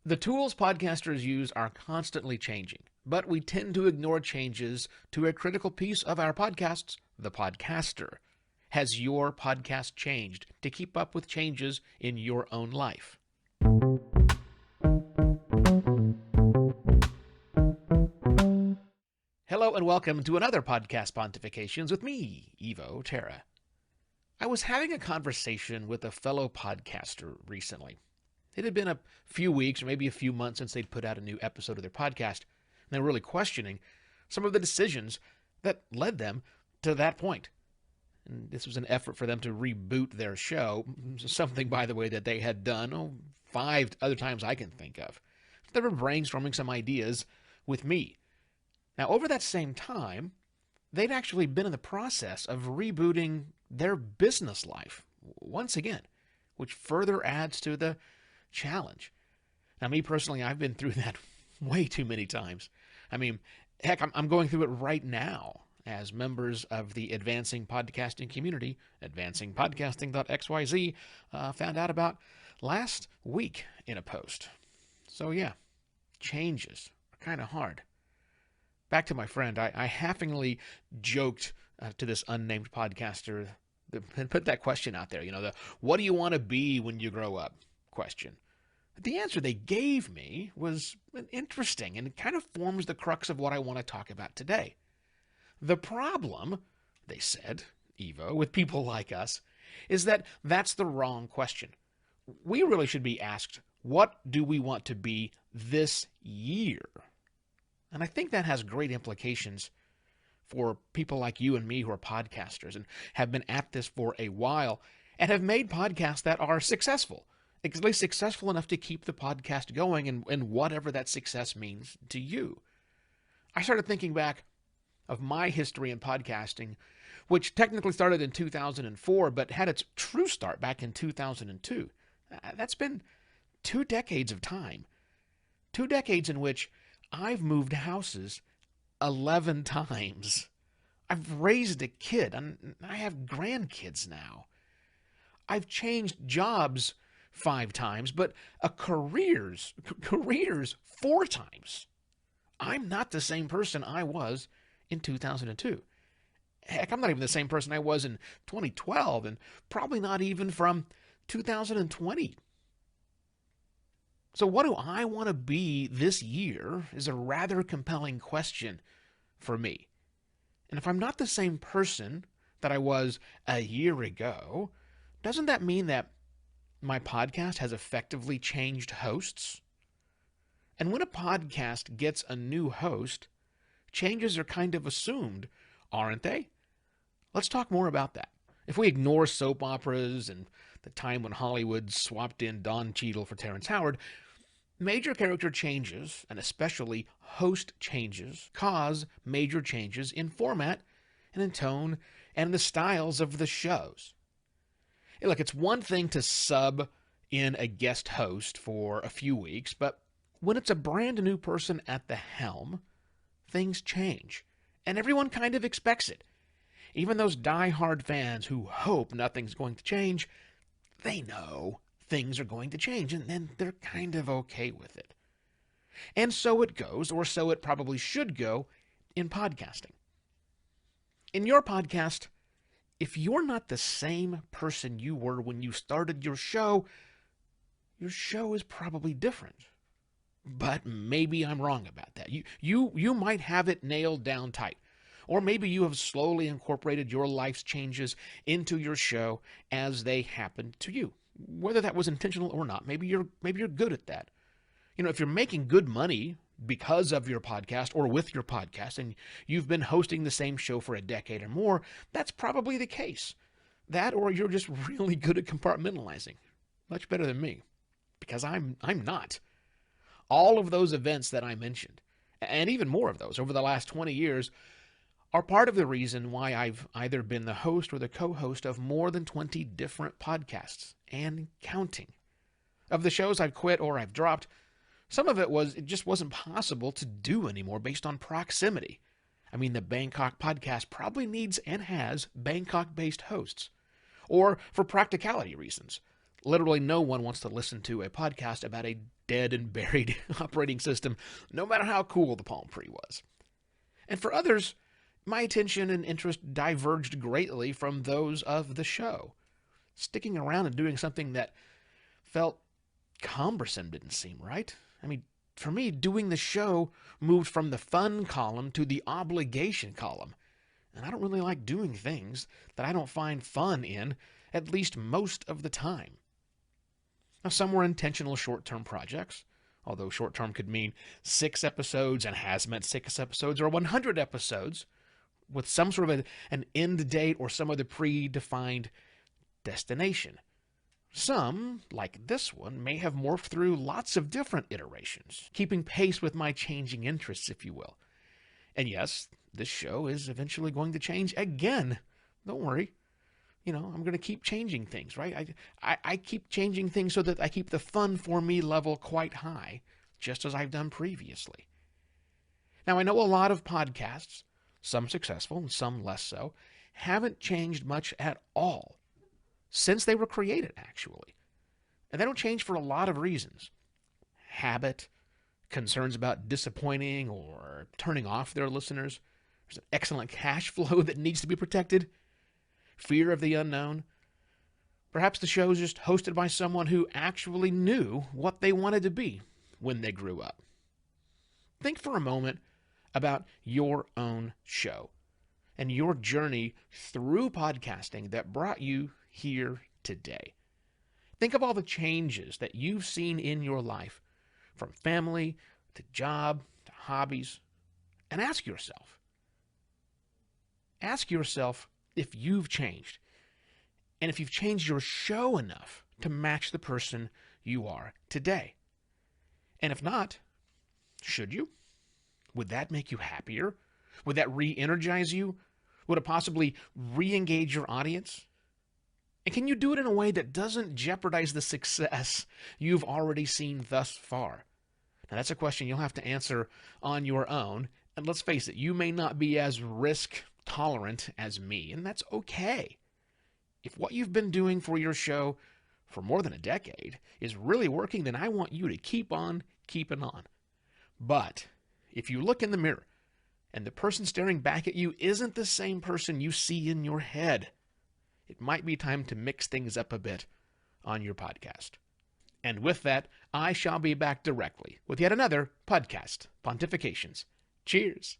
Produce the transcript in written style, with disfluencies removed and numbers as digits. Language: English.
The tools podcasters use are constantly changing, but we tend to ignore changes to a critical piece of our podcasts, the podcaster. Has your podcast changed to keep up with changes in your own life? Hello and welcome to another podcast Pontifications with me, Evo Terra. I was having a conversation with a fellow podcaster recently. It had been a few weeks or maybe a few months since they'd put out a new episode of their podcast, and they were really questioning some of the decisions that led them to that point. And this was an effort for them to reboot their show, something, by the way, that they had done 5 other times I can think of. They were brainstorming some ideas with me. Now, over that same time, they'd actually been in the process of rebooting their business life once again, which further adds to the challenge. Now, me personally, I've been through that way too many times. I mean, heck, I'm going through it right now as members of the advancing podcasting community, advancingpodcasting.xyz, found out about last week in a post. So yeah, changes are kind of hard. Back to my friend, I laughingly joked to this unnamed podcaster and put that question out there, the what do you want to be when you grow up question. The answer they gave me was interesting, and it kind of forms the crux of what I want to talk about today. The problem, they said, Evo, with people like us, is that that's the wrong question. We really should be asked, what do we want to be this year? And I think that has great implications for people like you and me who are podcasters and have been at this for a while and have made podcasts that are successful, at least successful enough to keep the podcast going and whatever that success means to you. I started thinking back of my history in podcasting, which technically started in 2004, but had its true start back in 2002. That's been 2 decades of time. 2 decades in which I've moved houses 11 times. I've raised a kid, and I have grandkids now. I've changed jobs 5 times, but careers 4 times. I'm not the same person I was in 2002. Heck, I'm not even the same person I was in 2012, and probably not even from 2020. So what do I want to be this year is a rather compelling question for me. And if I'm not the same person that I was a year ago, doesn't that mean that my podcast has effectively changed hosts? And when a podcast gets a new host, changes are kind of assumed, aren't they? Let's talk more about that. If we ignore soap operas and the time when Hollywood swapped in Don Cheadle for Terrence Howard, major character changes, and especially host changes, cause major changes in format and in tone and the styles of the shows. Look, it's one thing to sub in a guest host for a few weeks, but when it's a brand new person at the helm, things change, and everyone kind of expects it. Even those die-hard fans who hope nothing's going to change, they know things are going to change, and then they're kind of okay with it. And so it goes, or so it probably should go, in podcasting. In your podcast, if you're not the same person you were when you started your show is probably different. But maybe I'm wrong about that. You might have it nailed down tight. Or maybe you have slowly incorporated your life's changes into your show as they happened to you. Whether that was intentional or not, maybe you're good at that. If you're making good money because of your podcast or with your podcast, and you've been hosting the same show for a decade or more, that's probably the case. That, or you're just really good at compartmentalizing. Much better than me, because I'm not. All of those events that I mentioned, and even more of those over the last 20 years, are part of the reason why I've either been the host or the co-host of more than 20 different podcasts, and counting. Of the shows I've quit or I've dropped, some of it just wasn't possible to do anymore based on proximity. I mean, the Bangkok podcast probably needs and has Bangkok-based hosts. Or for practicality reasons. Literally no one wants to listen to a podcast about a dead and buried operating system, no matter how cool the Palm Pre was. And for others, my attention and interest diverged greatly from those of the show. Sticking around and doing something that felt cumbersome didn't seem right. I mean, for me, doing the show moved from the fun column to the obligation column. And I don't really like doing things that I don't find fun in, at least most of the time. Now, some were intentional short-term projects, although short-term could mean 6 episodes and has meant 6 episodes or 100 episodes with some sort of an end date or some other predefined destination. Some, like this one, may have morphed through lots of different iterations, keeping pace with my changing interests, if you will. And yes, this show is eventually going to change again. Don't worry. I'm going to keep changing things, right? I keep changing things so that I keep the fun for me level quite high, just as I've done previously. Now, I know a lot of podcasts, some successful and some less so, haven't changed much at all since they were created, actually. And they don't change for a lot of reasons. Habit, concerns about disappointing or turning off their listeners. There's an excellent cash flow that needs to be protected. Fear of the unknown. Perhaps the show is just hosted by someone who actually knew what they wanted to be when they grew up. Think for a moment about your own show and your journey through podcasting that brought you here today. Think of all the changes that you've seen in your life, from family to job to hobbies, and ask yourself if you've changed, and if you've changed your show enough to match the person you are today. And if not, should you? Would that make you happier? Would that re-energize you? Would it possibly re-engage your audience? And can you do it in a way that doesn't jeopardize the success you've already seen thus far? Now, that's a question you'll have to answer on your own. And let's face it, you may not be as risk tolerant as me, and that's okay. If what you've been doing for your show for more than a decade is really working, then I want you to keep on keeping on. But if you look in the mirror and the person staring back at you isn't the same person you see in your head, it might be time to mix things up a bit on your podcast. And with that, I shall be back directly with yet another podcast, Pontifications. Cheers.